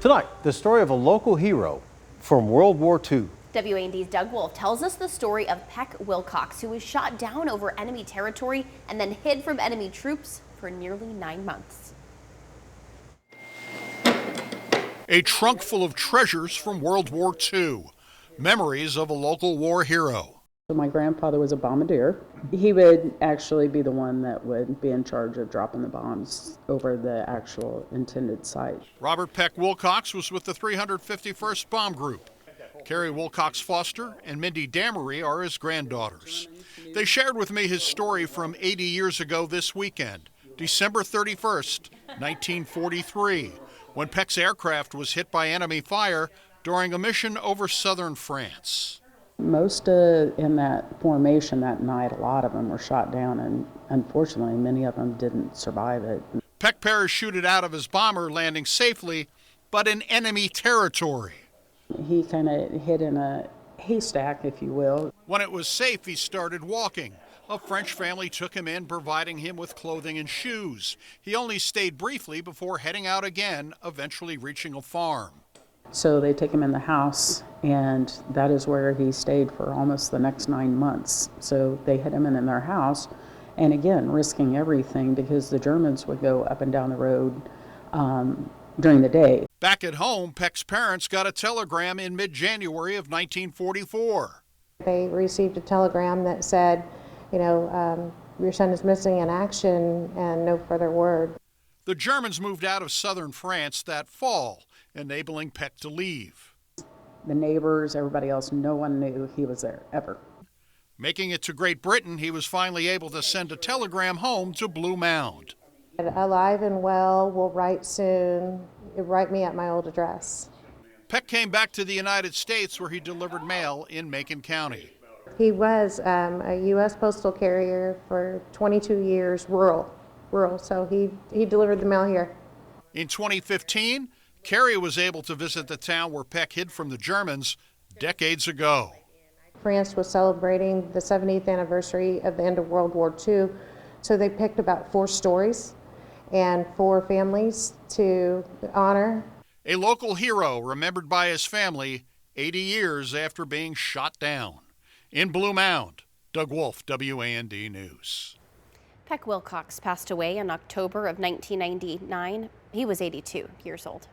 Tonight, the story of a local hero from World War II. WAND's Doug Wolf tells us the story of Peck Wilcox, who was shot down over enemy territory and then hid from enemy troops for nearly 9 months. A trunk full of treasures from World War II, memories of a local war hero. So my grandfather was a bombardier. He would actually be the one that would be in charge of dropping the bombs over the actual intended site. Robert Peck Wilcox was with the 351st Bomb Group. Carrie Wilcox Foster and Mindy Damery are his granddaughters. They shared with me his story from 80 years ago this weekend, December 31st, 1943, when Peck's aircraft was hit by enemy fire during a mission over southern France. Most in that formation that night, a lot of them were shot down, and unfortunately many of them didn't survive it. Peck parachuted out of his bomber, landing safely, but in enemy territory. He kind of hid in a haystack, if you will. When it was safe, he started walking. A French family took him in, providing him with clothing and shoes. He only stayed briefly before heading out again, eventually reaching a farm. So they take him in the house, and that is where he stayed for almost the next 9 months. So they hid him in their house, and again, risking everything because the Germans would go up and down the road during the day. Back at home, Peck's parents got a telegram in mid-January of 1944. They received a telegram that said, your son is missing in action, and no further word. The Germans moved out of southern France that fall, enabling Peck to leave. The neighbors, everybody else, no one knew he was there, ever. Making it to Great Britain, he was finally able to send a telegram home to Blue Mound. Alive and well, will write soon. Write me at my old address. Peck came back to the United States, where he delivered mail in Macon County. He was a U.S. postal carrier for 22 years, rural. So he delivered the mail here. In 2015, Carrie was able to visit the town where Peck hid from the Germans decades ago. France was celebrating the 70th anniversary of the end of World War II, so they picked about 4 stories and 4 families to honor. A local hero remembered by his family 80 years after being shot down. In Blue Mound, Doug Wolf, WAND News. Peck Wilcox passed away in October of 1999. He was 82 years old.